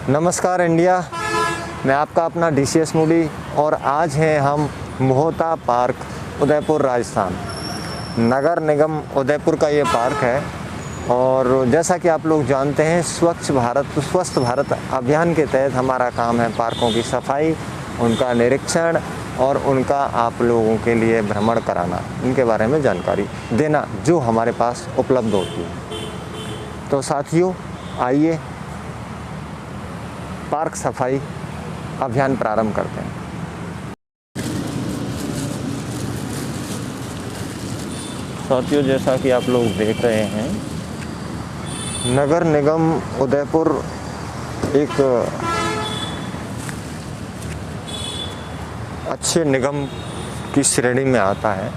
नमस्कार इंडिया, मैं आपका अपना DCS मूडी और आज हैं हम मोहता पार्क, उदयपुर, राजस्थान। नगर निगम उदयपुर का ये पार्क है और जैसा कि आप लोग जानते हैं स्वच्छ भारत स्वस्थ भारत अभियान के तहत हमारा काम है पार्कों की सफाई, उनका निरीक्षण और उनका आप लोगों के लिए भ्रमण कराना, इनके बारे में जानकारी देना जो हमारे पास उपलब्ध होती है। तो साथियों, आइए पार्क सफाई अभियान प्रारंभ करते हैं। साथियों, जैसा कि आप लोग देख रहे हैं, नगर निगम उदयपुर एक अच्छे निगम की श्रेणी में आता है,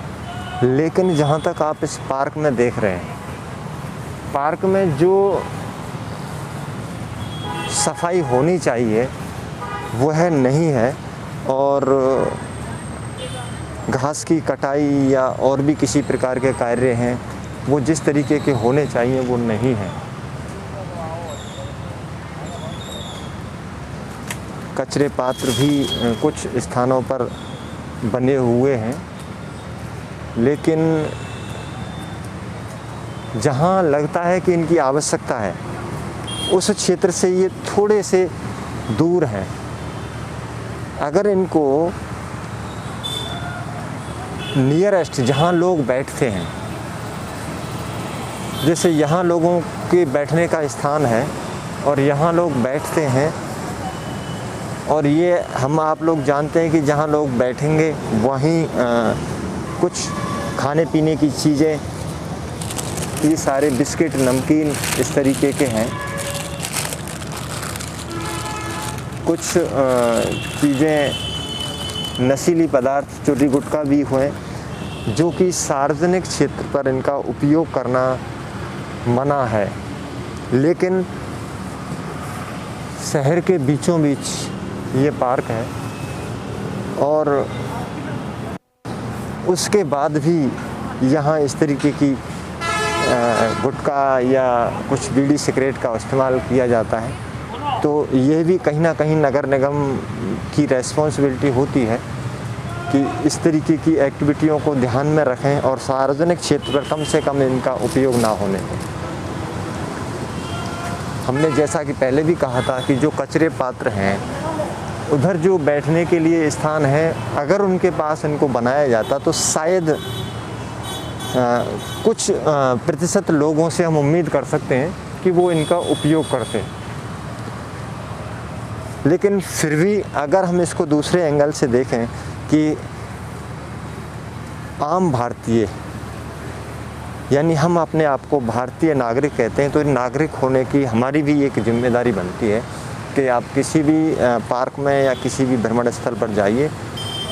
लेकिन जहाँ तक आप इस पार्क में देख रहे हैं, पार्क में जो सफाई होनी चाहिए वह नहीं है और घास की कटाई या और भी किसी प्रकार के कार्य हैं वो जिस तरीके के होने चाहिए वो नहीं है। कचरे पात्र भी कुछ स्थानों पर बने हुए हैं, लेकिन जहाँ लगता है कि इनकी आवश्यकता है उस क्षेत्र से ये थोड़े से दूर हैं। अगर इनको नियरेस्ट जहाँ लोग बैठते हैं, जैसे यहाँ लोगों के बैठने का स्थान है और यहाँ लोग बैठते हैं और ये आप लोग जानते हैं कि जहाँ लोग बैठेंगे वहीं कुछ खाने पीने की चीज़ें, ये सारे बिस्किट नमकीन इस तरीके के हैं, कुछ चीज़ें नशीली पदार्थ चोरी गुटखा भी हुए जो कि सार्वजनिक क्षेत्र पर इनका उपयोग करना मना है। लेकिन शहर के बीचों बीच ये पार्क है और उसके बाद भी यहाँ इस तरीके की गुटखा या कुछ बीड़ी सिगरेट का इस्तेमाल किया जाता है। तो ये भी कहीं ना कहीं नगर निगम की रेस्पॉन्सिबिलिटी होती है कि इस तरीके की एक्टिविटियों को ध्यान में रखें और सार्वजनिक क्षेत्र पर कम से कम इनका उपयोग ना होने दें। हमने जैसा कि पहले भी कहा था कि जो कचरे पात्र हैं, उधर जो बैठने के लिए स्थान है, अगर उनके पास इनको बनाया जाता तो शायद कुछ प्रतिशत लोगों से हम उम्मीद कर सकते हैं कि वो इनका उपयोग करते हैं। लेकिन फिर भी अगर हम इसको दूसरे एंगल से देखें कि आम भारतीय, यानी हम अपने आप को भारतीय नागरिक कहते हैं, तो नागरिक होने की हमारी भी एक जिम्मेदारी बनती है कि आप किसी भी पार्क में या किसी भी भ्रमण स्थल पर जाइए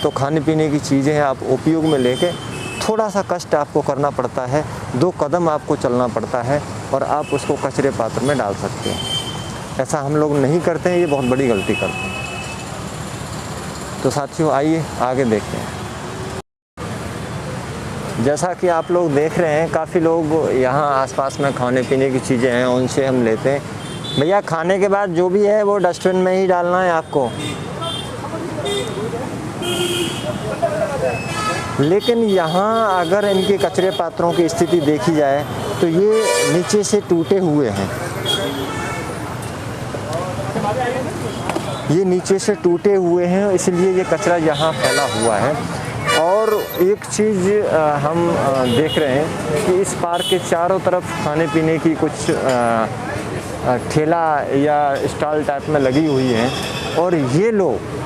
तो खाने पीने की चीज़ें आप उपयोग में लेके थोड़ा सा कष्ट आपको करना पड़ता है, 2 कदम आपको चलना पड़ता है और आप उसको कचरे पात्र में डाल सकते हैं। ऐसा हम लोग नहीं करते हैं, ये बहुत बड़ी गलती करते हैं। तो साथियों, आइए आगे देखते हैं। जैसा कि आप लोग देख रहे हैं, काफ़ी लोग यहाँ आसपास में खाने पीने की चीज़ें हैं उनसे हम लेते हैं। भैया, खाने के बाद जो भी है वो डस्टबिन में ही डालना है आपको। लेकिन यहाँ अगर इनके कचरे पात्रों की स्थिति देखी जाए तो ये नीचे से टूटे हुए हैं, ये नीचे से टूटे हुए हैं, इसलिए ये कचरा यहाँ फैला हुआ है। और एक चीज़ हम देख रहे हैं कि इस पार्क के चारों तरफ खाने पीने की कुछ ठेला या स्टॉल टाइप में लगी हुई हैं और ये लोग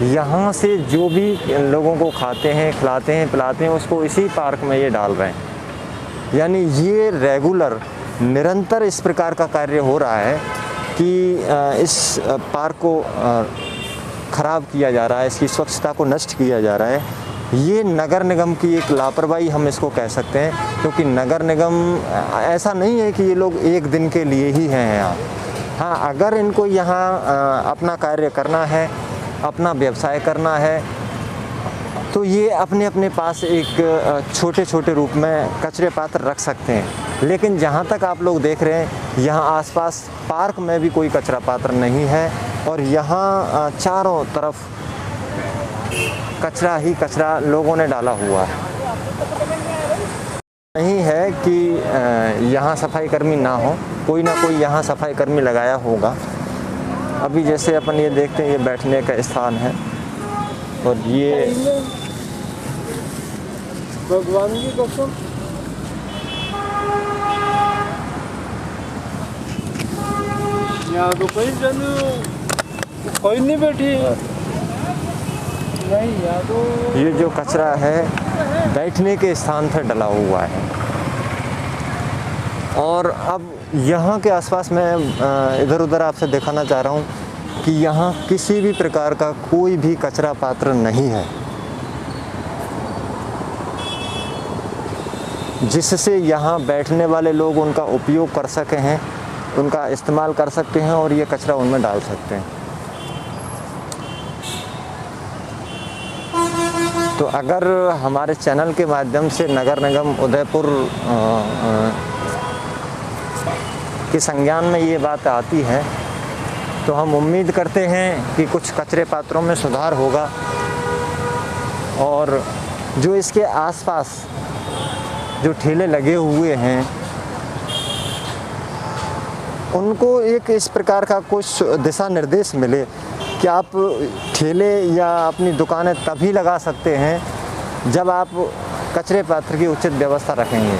यहाँ से जो भी लोगों को खाते हैं, खिलाते हैं, पिलाते हैं, उसको इसी पार्क में ये डाल रहे हैं। यानी ये रेगुलर निरंतर इस प्रकार का कार्य हो रहा है कि इस पार्क को ख़राब किया जा रहा है, इसकी स्वच्छता को नष्ट किया जा रहा है। ये नगर निगम की एक लापरवाही हम इसको कह सकते हैं, क्योंकि नगर निगम ऐसा नहीं है कि ये लोग एक दिन के लिए ही हैं यहाँ। हाँ, अगर इनको यहाँ अपना कार्य करना है, अपना व्यवसाय करना है तो ये अपने अपने पास एक छोटे छोटे रूप में कचरे पात्र रख सकते हैं। लेकिन जहाँ तक आप लोग देख रहे हैं, यहाँ आसपास पार्क में भी कोई कचरा पात्र नहीं है और यहाँ चारों तरफ कचरा ही कचरा लोगों ने डाला हुआ है। नहीं है कि यहाँ सफाई कर्मी ना हो, कोई ना कोई यहाँ सफाई कर्मी लगाया होगा। अभी जैसे अपन ये देखते हैं, ये बैठने का स्थान है और ये भगवान की कसम यहाँ तो कहीं जन कोई नहीं बैठी है। नहीं, यहाँ तो ये जो कचरा है बैठने के स्थान पर डला हुआ है। और अब यहाँ के आसपास मैं इधर उधर आपसे दिखाना चाह रहा हूँ कि यहाँ किसी भी प्रकार का कोई भी कचरा पात्र नहीं है, जिससे यहाँ बैठने वाले लोग उनका उपयोग कर सके हैं, उनका इस्तेमाल कर सकते हैं और ये कचरा उनमें डाल सकते हैं। तो अगर हमारे चैनल के माध्यम से नगर निगम उदयपुर के संज्ञान में ये बात आती है तो हम उम्मीद करते हैं कि कुछ कचरे पात्रों में सुधार होगा और जो इसके आसपास जो ठेले लगे हुए हैं उनको एक इस प्रकार का कुछ दिशा निर्देश मिले कि आप ठेले या अपनी दुकानें तभी लगा सकते हैं जब आप कचरे पात्र की उचित व्यवस्था रखेंगे।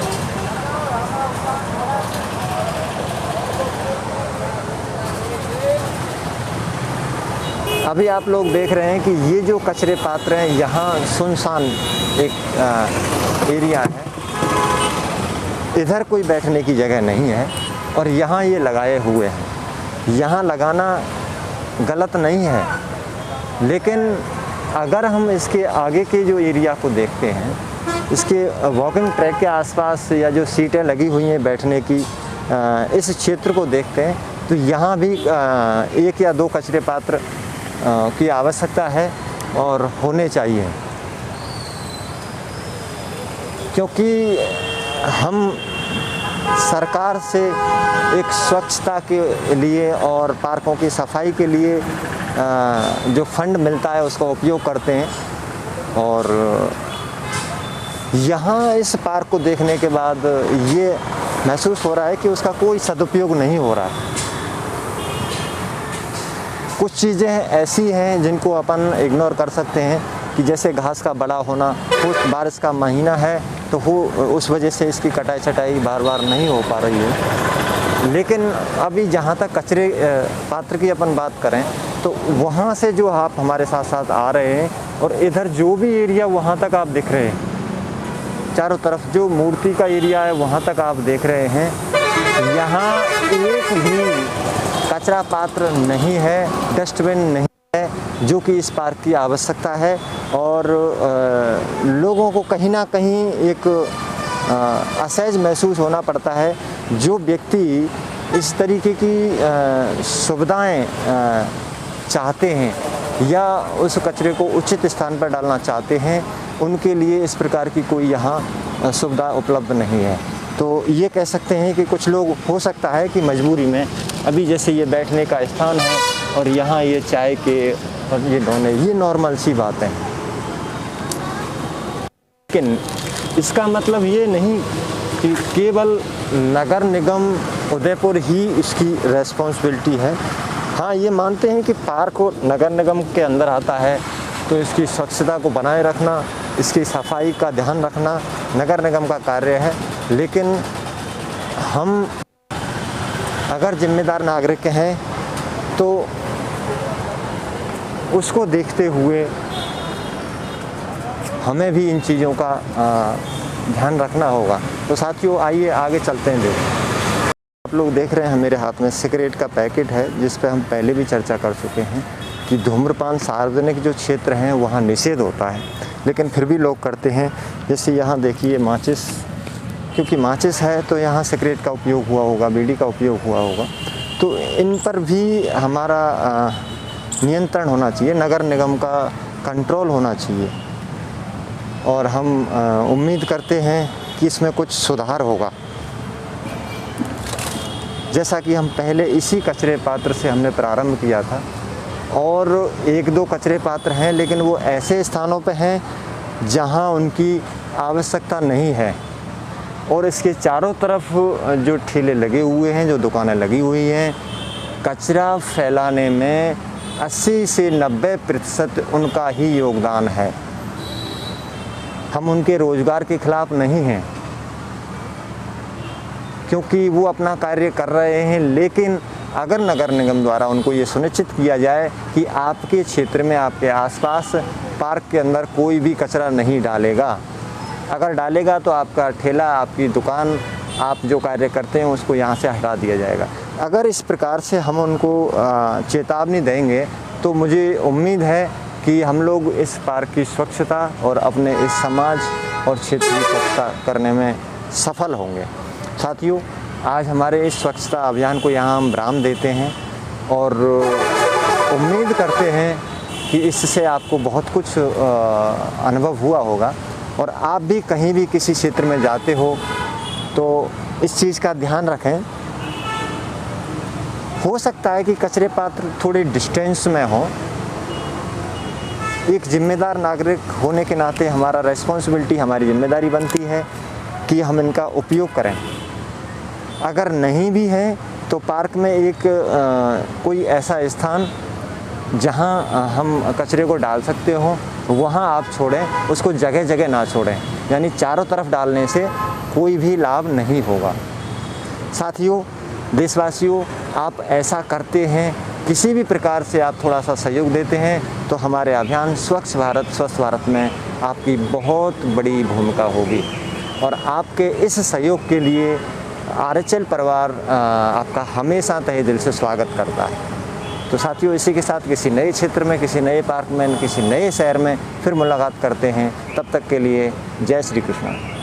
अभी आप लोग देख रहे हैं कि ये जो कचरे पात्र हैं, यहाँ सुनसान एक एरिया है, इधर कोई बैठने की जगह नहीं है और यहाँ ये लगाए हुए हैं। यहाँ लगाना गलत नहीं है, लेकिन अगर हम इसके आगे के जो एरिया को देखते हैं, इसके वॉकिंग ट्रैक के आसपास या जो सीटें लगी हुई हैं बैठने की, इस क्षेत्र को देखते हैं तो यहाँ भी एक या दो कचरे पात्र की आवश्यकता है और होने चाहिए, क्योंकि हम सरकार से एक स्वच्छता के लिए और पार्कों की सफाई के लिए जो फंड मिलता है उसका उपयोग करते हैं। और यहाँ इस पार्क को देखने के बाद ये महसूस हो रहा है कि उसका कोई सदुपयोग नहीं हो रहा। कुछ चीज़ें ऐसी हैं जिनको अपन इग्नोर कर सकते हैं कि जैसे घास का बड़ा होना, कुछ बारिश का महीना है तो उस वजह से इसकी कटाई छटाई बार बार नहीं हो पा रही है। लेकिन अभी जहाँ तक कचरे पात्र की अपन बात करें तो वहाँ से जो आप हमारे साथ साथ आ रहे हैं और इधर जो भी एरिया वहाँ तक आप दिख रहे हैं, चारों तरफ जो मूर्ति का एरिया है वहाँ तक आप देख रहे हैं, यहाँ एक भी कचरा पात्र नहीं है, डस्टबिन नहीं है, जो कि इस पार्क की आवश्यकता है। और लोगों को कहीं ना कहीं एक असहज महसूस होना पड़ता है जो व्यक्ति इस तरीके की सुविधाएं चाहते हैं या उस कचरे को उचित स्थान पर डालना चाहते हैं, उनके लिए इस प्रकार की कोई यहाँ सुविधा उपलब्ध नहीं है। तो ये कह सकते हैं कि कुछ लोग हो सकता है कि मजबूरी में, अभी जैसे ये बैठने का स्थान है और यहाँ ये चाय के और ये दोने, ये नॉर्मल सी बात है, लेकिन इसका मतलब ये नहीं कि केवल नगर निगम उदयपुर ही इसकी रेस्पॉन्सिबिलिटी है। हाँ, ये मानते हैं कि पार्क नगर निगम के अंदर आता है तो इसकी स्वच्छता को बनाए रखना, इसकी सफाई का ध्यान रखना नगर निगम का कार्य है। लेकिन हम अगर जिम्मेदार नागरिक हैं तो उसको देखते हुए हमें भी इन चीज़ों का ध्यान रखना होगा। तो साथियों, आइए आगे चलते हैं। देखो, आप लोग देख रहे हैं मेरे हाथ में सिगरेट का पैकेट है, जिस पे हम पहले भी चर्चा कर चुके हैं कि धूम्रपान सार्वजनिक जो क्षेत्र हैं वहाँ निषेध होता है, लेकिन फिर भी लोग करते हैं। जैसे यहाँ देखिए माचिस, क्योंकि माचिस है तो यहाँ सिगरेट का उपयोग हुआ होगा, बीड़ी का उपयोग हुआ होगा, तो इन पर भी हमारा नियंत्रण होना चाहिए, नगर निगम का कंट्रोल होना चाहिए। और हम उम्मीद करते हैं कि इसमें कुछ सुधार होगा। जैसा कि हम पहले इसी कचरे पात्र से हमने प्रारंभ किया था, और 1-2 कचरे पात्र हैं, लेकिन वो ऐसे स्थानों पे हैं जहां उनकी आवश्यकता नहीं है। और इसके चारों तरफ जो ठेले लगे हुए हैं, जो दुकानें लगी हुई हैं, कचरा फैलाने में 80 से 90% उनका ही योगदान है। हम उनके रोज़गार के खिलाफ़ नहीं हैं, क्योंकि वो अपना कार्य कर रहे हैं। लेकिन अगर नगर निगम द्वारा उनको ये सुनिश्चित किया जाए कि आपके क्षेत्र में, आपके आसपास पार्क के अंदर कोई भी कचरा नहीं डालेगा, अगर डालेगा तो आपका ठेला, आपकी दुकान, आप जो कार्य करते हैं उसको यहाँ से हटा दिया जाएगा। अगर इस प्रकार से हम उनको चेतावनी देंगे तो मुझे उम्मीद है कि हम लोग इस पार्क की स्वच्छता और अपने इस समाज और क्षेत्र की स्वच्छता करने में सफल होंगे। साथियों, आज हमारे इस स्वच्छता अभियान को यहाँ हम विराम देते हैं और उम्मीद करते हैं कि इससे आपको बहुत कुछ अनुभव हुआ होगा, और आप भी कहीं भी किसी क्षेत्र में जाते हो तो इस चीज़ का ध्यान रखें। हो सकता है कि कचरे पात्र थोड़े डिस्टेंस में हो। एक जिम्मेदार नागरिक होने के नाते हमारा रिस्पॉन्सिबिलिटी, हमारी जिम्मेदारी बनती है कि हम इनका उपयोग करें। अगर नहीं भी है तो पार्क में एक कोई ऐसा स्थान जहां हम कचरे को डाल सकते हो, वहां आप छोड़ें, उसको जगह जगह ना छोड़ें। यानी चारों तरफ डालने से कोई भी लाभ नहीं होगा। साथियों, देशवासियों, आप ऐसा करते हैं, किसी भी प्रकार से आप थोड़ा सा सहयोग देते हैं तो हमारे अभियान स्वच्छ भारत स्वस्थ भारत में आपकी बहुत बड़ी भूमिका होगी। और आपके इस सहयोग के लिए RHL परिवार आपका हमेशा तहे दिल से स्वागत करता है। तो साथियों, इसी के साथ किसी नए क्षेत्र में, किसी नए पार्क में, किसी नए शहर में फिर मुलाकात करते हैं। तब तक के लिए जय श्री कृष्ण।